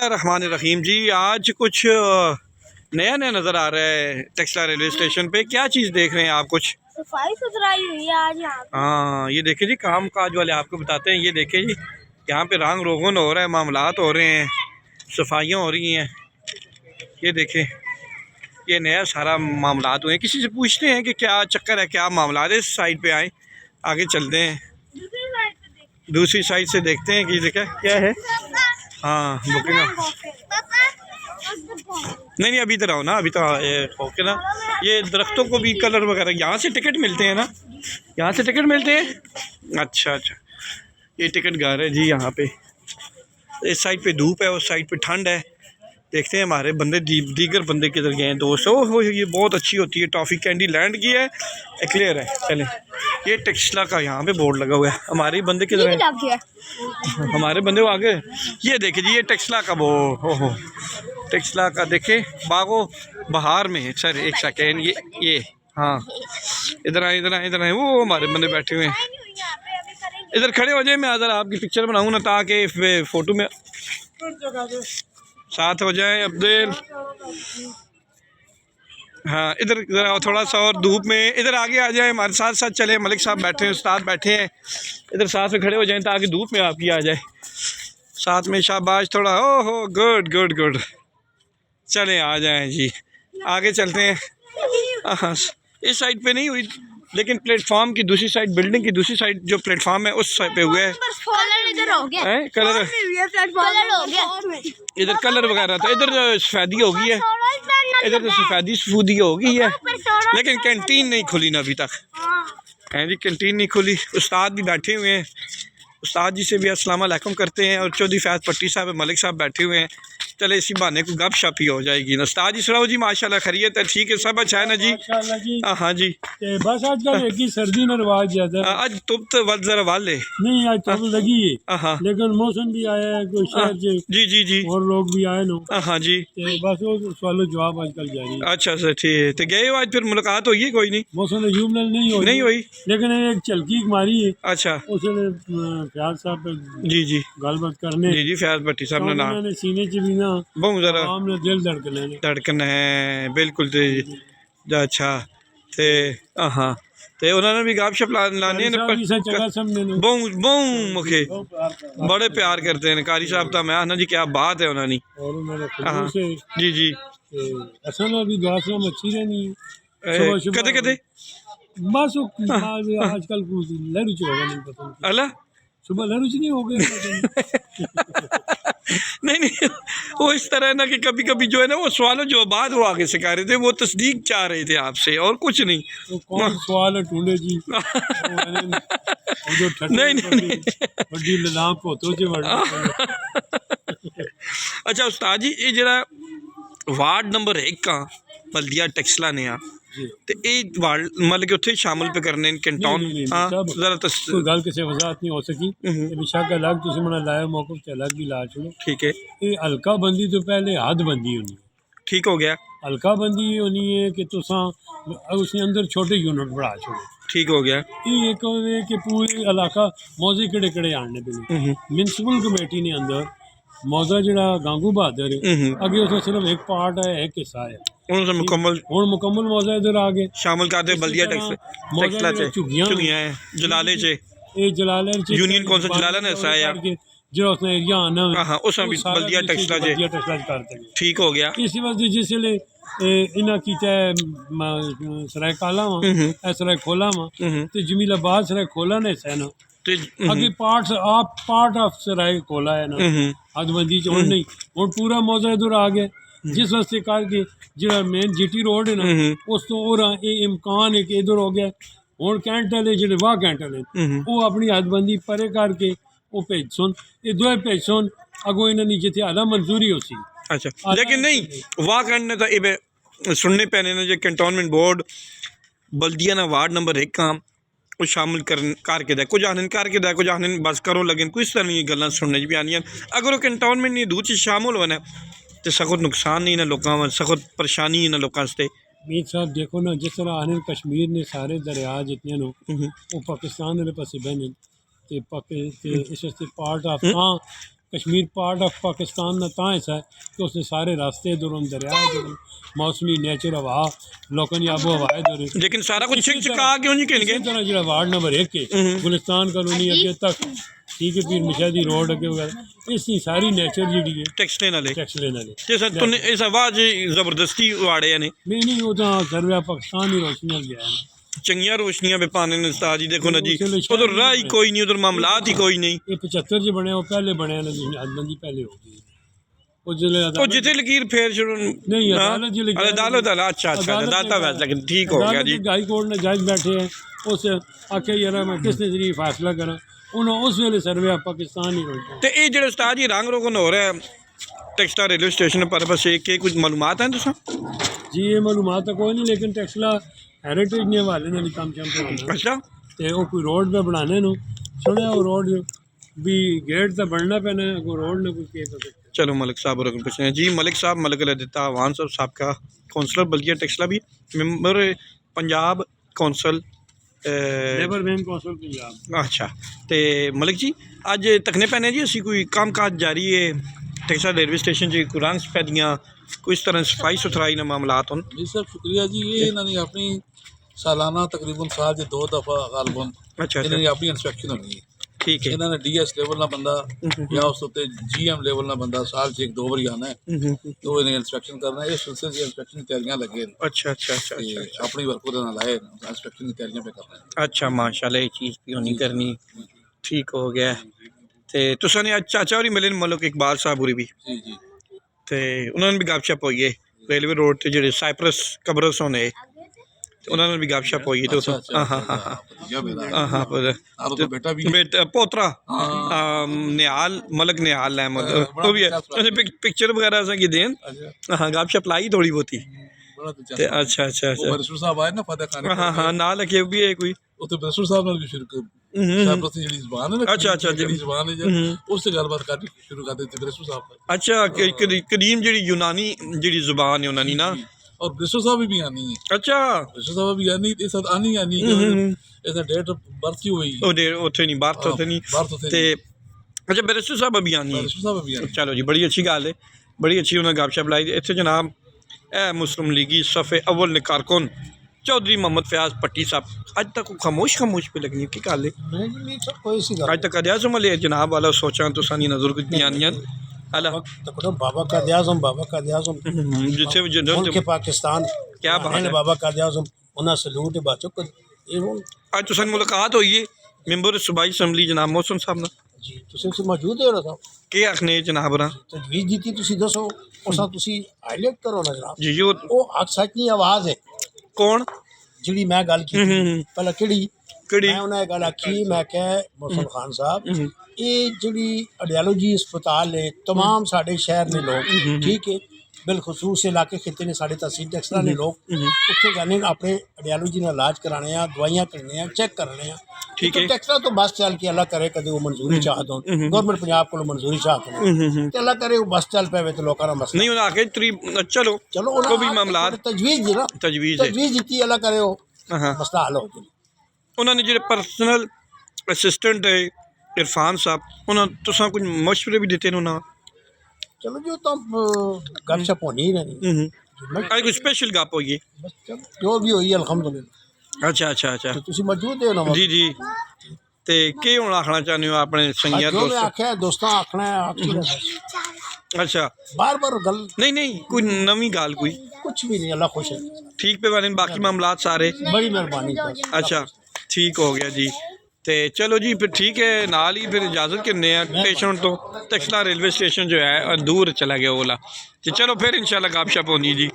रहमान रहीम जी, आज कुछ नया नया नज़र आ रहा है टेक्सला रेलवे स्टेशन पे। क्या चीज़ देख रहे हैं आप? कुछ सफाई सुथराई हुई है आज यहाँ पे। हाँ, ये देखे जी, काम काज वाले आपको बताते हैं। ये देखे जी, यहाँ पे रंग रोगन हो रहा है, मामलात हो रहे हैं, सफाइयाँ हो रही हैं। ये देखें, ये नया सारा मामलात हुए हैं। किसी से पूछते हैं कि क्या चक्कर है, क्या मामला है। इस साइड पे आए, आगे चलते हैं, दूसरी साइड से देखते हैं कि देखा क्या है। हाँ, बुकिंग नहीं अभी इधर आओ ना, अभी तो ओके ना। ये दरख्तों को भी कलर वगैरह यहाँ से टिकट मिलते हैं ना, यहाँ से टिकट मिलते हैं। अच्छा अच्छा, ये टिकट घर है जी यहाँ पे। इस साइड पे धूप है, उस साइड पे ठंड है। देखते हैं हमारे बंदे दीगर बंदे किधर गए हैं। दोस्त हो, ये बहुत अच्छी होती है टॉफ़ी कैंडी, लैंड की है, क्लियर है। चलें, ये टेक्सला का यहाँ पे बोर्ड लगा हुआ है। हमारे बंदे किधर हैं? हमारे बंदे वो आगे। ये देखे जी, ये टेक्सला का वो हो टेक्सला का देखे बागो बहार में है। सर एक सेकेंड, ये हाँ, इधर आए इधर आए इधर आए। वो हमारे बंदे बैठे हुए हैं, इधर खड़े हो जाए। मैं अगर आपकी पिक्चर बनाऊँ ना, ताकि फ़ोटो में साथ हो जाए। अब्दुल, हाँ इधर ज़रा थोड़ा सा और धूप में इधर आगे आ जाए, हमारे साथ साथ चले। मलिक साहब बैठे हैं, उस्ताद बैठे हैं, इधर साथ में खड़े हो जाएं ताकि धूप में आपकी आ जाए साथ में। शाबाश, थोड़ा ओहो, गुड गुड गुड। चलें आ जाएं जी, आगे चलते हैं। हाँ, इस साइड पे नहीं हुई, लेकिन प्लेटफॉर्म की दूसरी साइड, बिल्डिंग की दूसरी साइड जो प्लेटफॉर्म है उस साइड पे हुआ है। कलर इधर कलर वगैरह था, इधर सफेदी हो गई है, इधर तो सफेदी हो गई है। लेकिन कैंटीन नहीं खुली ना अभी तक है जी, कैंटीन नहीं खुली। उस्ताद भी बैठे हुए हैं, उस्ताद जी से भी अस्सलाम वालेकुम करते हैं। और चौधरी फैज़ पट्टी साहब, मलिक साहब बैठे हुए हैं। चले इसी बहाने को गप शप ही हो जाएगी ना। उस्ताद जी सुनाओ जी, माशाल्लाह खैरियत है? ठीक है, सब अच्छा है ना जी? हाँ जी, बस आजकल एक ही सर्दी में रिवाज ज्यादा है। आज तुम तो वक्त जरा वाले नहीं, आज तो लगी है, लेकिन मौसम भी आया है, कोई शहर से जी जी जी, और लोग भी आए नो। हाँ जी, बस वो सवाल जवाब आजकल जारी है। अच्छा सर, ठीक है। तो गए हो आज, फिर मुलाकात हुई है? कोई नहीं, मौसम यूमनल नहीं हुई, लेकिन एक चलकी मारी है। अच्छा, उसने फयाज साहब जी जी गलबात करने जी जी, फयाज भट्टी साहब ने नाम सीने च भी ना बहुत ज़रा आमने दिल धड़कन है, बिल्कुल। अच्छा, ते हाँ, ते उन्होंने भी गप शप लाने बहु मुखे बड़े प्यार करते हैं कारी साहब। तो मैं आना जी, क्या बात है उन्होंने। जी जी, भी दुआ सलाम अच्छी रहनी है कदे कदे। बस आजकल लहरू च होगा, नहीं पता अल्लाह सुबह लहरू च नहीं हो गया। नहीं, वो इस तरह ना कि कभी कभी जो है ना, वो सवालों जो बाद वो आगे सिखा रहे थे, वो तस्दीक चाह रहे थे आपसे, और कुछ नहीं। तो कौन सवाल है ढूंढे जी? नहीं अच्छा उस्ताद जी, ये जरा वार्ड नंबर 1 का बल्दिया टेक्सला ने ਤੇ ਇਹ ਮਤਲਬ ਕਿ ਉੱਥੇ ਸ਼ਾਮਲ पे करने कैंटोन। हाँ जरा कोई गल किसी वजाहत नहीं हो सकी, बेशक अलग तुम मना लाए मौके से अलग भी ला छोड़ो। ठीक है, ये हल्का बंदी तो पहले हद बंदी होनी। ठीक हो गया, हल्का बंदी होनी है कि तुसा उसके अंदर छोटे यूनिट बढ़ा छोड़ो। ठीक हो गया। ये एक कि पूरे इलाका मौजे केड़े केड़े आने पे म्यूनसिपल कमेटी ने अंदर मौजा जरा गांगू बहादुर अगे उसका सिर्फ एक पार्ट है, एक हिस्सा है। मुकम्मल मौजा इधर आ गए शामिल करते बल्दिया टेक्सला चुगियां जलाले चे, ये जलाले यूनियन कौन सा जलाला ने हिस्सा है जो उसने एरिया आना हां उसमें भी बल्दिया टेक्सला करते। ठीक हो गया। इसी वजह जिसले इना कीता सराय काला वा सराय खोला वा ते जमीलाबाद सराय खोला ने हिस्सा ना अगे पार्ट ऑफ सराय खोला है ना हदबंदी च हुण नहीं, हुण पूरा मौजा इधर आ गया। जिस वास्ते करके जो मेन जीटी रोड है ना उस तो और ये इम्कान है कि इधर हो गया। हुण कैंटल है जो वाह कैंटल है वो अपनी हदबंदी परे करके वो भेज सुन, ये दोए भेज सुन अगो इन्होंने जिथे आधा मंजूरी हो सी। अच्छा, लेकिन नहीं वाह करने तो ये सुनने पैने ना जो कैंटोनमेंट बोर्ड बल्दिया ना वार्ड नंबर 1 का वो शामिल करके दे, कुछ आने करके दे, कुछ आने बस करो लगे कोई इस तरह नहीं गल्लां सुनने च भी आनियां। अगर वो कैंटोनमेंट नहीं दूर शामिल होना तो सख्त नुकसान नहीं ना लोगों, सख्त परेशानी ना लोगों से। मीर साहब देखो ना, जिस तरह आने कश्मीर ने सारे दरिया जितने नो वो पाकिस्तान वाले पासे बहने इस वास्ते पार्ट ऑफ हाँ कश्मीर पार्ट ऑफ पाकिस्तान का तां हिस्सा है कि उसने सारे रास्ते इधर दरिया इधर मौसमी नेचर हवा लोगों की आबो हवा इधर लेकिन सारा कुछ छिक छिका क्यों नहीं कहने इसी तरह जो वार्ड नंबर 1 के गुलिस्तान कॉलोनी अगे तक ठीक है पीर मुशादी रोड अगे वगैरह इसकी सारी नेचर जी है टैक्सले नाले टैक्सले वाले ते सर तूने इस आवाज जबरदस्ती वाड़े ने नहीं वो तो सर्वे पाकिस्तान ही रोशनी गया है चंगिया रोशनियां पे पाने ने उस्ताद जी देखो ना जी उधर राह ही कोई नहीं उधर मामलात ही कोई नहीं ये 75 जो बने वो पहले बने ना जी अदबंदी पहले हो गई वो जिले वो जिथे लकीर फेर शुरू नहीं अदालत जी लगी अदालत अच्छा अच्छा दाता वैसा लेकिन ठीक हो गया जी हाई कोर्ट ने जज बैठे हैं उस आखे यार मैं किस ने जरिए फैसला करा उन्होंने उस वेले सर्वे पाकिस्तान ही रोका ते ये जेह्ड़ा उस्ताद जी रंग रोगन हो रहा है टेक्सला रेलवे स्टेशन पर बस एक के कुछ मालूमात हैं तुसा जी ये मालूमात तो कोई नहीं लेकिन टेक्सला हेरिटेज ने हवाले ने कम चम पे अच्छा ते वो कोई रोड पे बनाने नु सुने वो रोड भी गेट तो बनना पैना है कोई रोड ने कोई के पता चलो मलिक साहब रकम पूछते हैं जी मलिक साहब मलिक लदिता अवान साहब साहब का कौंसलर बल्दिया टेक्सला भी member Punjab council labour bank council Punjab अच्छा तो मलिक जी अज तकने पैने जी असी कोई काम काज जारी है टेक्सला रेलवे स्टेशन जी कोई रंग सफेदियाँ कोई इस तरह सफाई सुथराई ना मामलात होन जी सर शुक्रिया जी ये इन्होंने अपनी सालाना तकरीबन साल च 2 दफ़ा गालबन अच्छा इन्होंने अपनी इंस्पैक्शन होनी है ठीक है इन्होंने DS लेवल ना बंदा या उस उत्ते GM लेवल ना बंदा साल च 1-2 बारी आना है तो इन्हें इंस्पैक्शन करना है इस सिलसिले च इंस्पैक्शन की तैयारियां लगे हैं अच्छा अच्छा अच्छा अच्छा ते अपनी वर्क ओहदे नाल आए इंस्पैक्शन की तैयारियां पे कर रहे हैं अच्छा माशाल्लाह ये चीज़ भी होनी करनी ठीक हो गया तो तुसा ने अज चाचा होरी मिले मलिक इकबाल साहब होरी भी जी जी तो उन्होंने भी गपशप होई है रेलवे रोड से जेह्ड़े साइप्रस कब्रस होने ते उन्होंने भी गपशप होई है तो हाँ हाँ हाँ हाँ भतीजा मेरा हाँ हाँ पर आप तो बेटा भी है। बेटा पोतरा निहाल मलिक निहाल अहमद वो भी है अच्छा पिक्चर वगैरह से की देन अच्छा हाँ गपशप लाई थोड़ी बहुती बड़ा तो ते अच्छा अच्छा वो अच्छा बरसुर साहब आए ना फतेह खाने हाँ हाँ ना लगे भी है कोई ਉੱਥੇ ਬਰਸੂਰ ਸਾਹਿਬ ਨਾਲ ਵੀ ਸ਼ੁਰੂ ਸਾਈਪਰਸ ਦੀ ਜਿਹੜੀ ਜ਼ਬਾਨ ਹੈ ਨਾ ਅੱਛਾ, ਅੱਛਾ, ਜਿਹੜੀ ਜ਼ਬਾਨ ਹੈ ਜੀ ਉਸ ਤੇ ਗੱਲਬਾਤ ਕਰਨੀ ਸ਼ੁਰੂ ਕਰ ਦਿੱਤੀ ਬਰਸੂਰ ਸਾਹਿਬ ਨਾਲ अच्छा करीम जी यूनानी जी जुबान है उन्होंने ना और बरसूर ਸਾਹਿਬ भी आनी है अच्छा बरसूर ਸਾਹਿਬ भी आनी इस साथ आनी आनी ਇਹਦਾ ਡੇਟ ਬਰਥ ਹੀ ਹੋਈ ਉਹ ਦੇ ਉੱਥੇ ਨਹੀਂ ਬਾਹਰ ਤੋਂ ਉੱਥੇ ਨਹੀਂ ਬਾਹਰ ਤੋਂ ਤੇ ਅੱਛਾ ਬਰਸੂ ਸਾਹਿਬ ਅਭੀ ਆਨੀ ਹੈ ਬਰਸੂਰ ਸਾਹਿਬ ਵੀ ਆਨੀ ਚਲੋ ਜੀ ਬੜੀ ਅੱਛੀ ਗੱਲ ਹੈ ਬੜੀ ਅੱਛੀ ਉਹਨਾਂ ਗਪਸ਼ਪ ਲਾਈ ਇੱਥੇ ਜਨਾਬ ਇਹ ਮੁਸਲਿਮ ਲੀਗੀ ਸਫੇ ਅਵਲ ਨੇ ਕਾਰਕੁਨ चौधरी मोहम्मद फयाज पट्टी साहब अज तक खामोश पे लगनी की गल है अज तक अध्यासम वाले जनाब वाला सोचा तो सानी नजर की आनियां बाबा का अध्यासम जिथे मुल्क पाकिस्तान क्या बात है बाबा का अध्यासम उन्हें सलूट बाचो अज तो सानी मुलाकात हुई है मैंबर सूबाई असैम्बली जनाब मोहसन साहब ना जी तुम मौजूद हो रहा था के आखने जनाब रा तजवीज़ दी तुसी दसो उसा तुसी हाईलाइट करो ना जनाब जी जो वो हक सच दी आवाज़ है कौन जिहड़ी मैं गल की पहले किहड़ी किहड़ी मैं उन्हें गल आखी मैं क्या मोहसन खान साहब ये जिहड़ी आइडियोलॉजी अस्पताल है तमाम साढ़े शहर ने लोग ठीक है बिलखसूस इलाके खिते ने साढ़े तहसील टैक्सला ने लोग उत्थे जाने अपने आइडियोलॉजी का इलाज कराने दवाइयां करने चेक करने ठीक है टैक्सला तो बस चल के अल्लाह करे कदे वो मंजूरी चाहत हो गवर्नमेंट पंजाब को मंजूरी चाहत हो ते अल्लाह करे वो बस चल पे तो लोगों का मसला नहीं उन्हें आके चलो चलो को भी मामला तजवीज़ दी ना तजवीज़ है तजवीज़ दी अल्लाह करे वो हाँ मसला हल हो जाए उन्होंने जो पर्सनल असिस्टेंट है इरफान साहब उन्होंने तुसा कुछ मशवरे भी दिते उन्होंने चलो जो तो गपशप होनी ही नहीं आज कोई स्पेशल गप होई है बस चलो जो भी हुई अल्हम्दुलिल्लाह अच्छा अच्छा अच्छा तो तुसी मौजूद हो ना जी जी ते के हुन आखना चाहते हो अपने संगिया जो मैं दोस्त आख्या दोस्तों आखना है आखी ना अच्छा बार बार गल नहीं नहीं कोई नवी गाल कोई कुछ भी नहीं अल्लाह खुश है ठीक पे वाले बाकी मामलात सारे बड़ी मेहरबानी बस। अच्छा ठीक हो गया जी तो चलो जी फिर ठीक है नाल ही फिर इजाज़त करने स्टेशन तो टेक्सला रेलवे स्टेशन जो है दूर चला गया ओला तो चलो फिर इंशाल्लाह गपशप होनी जी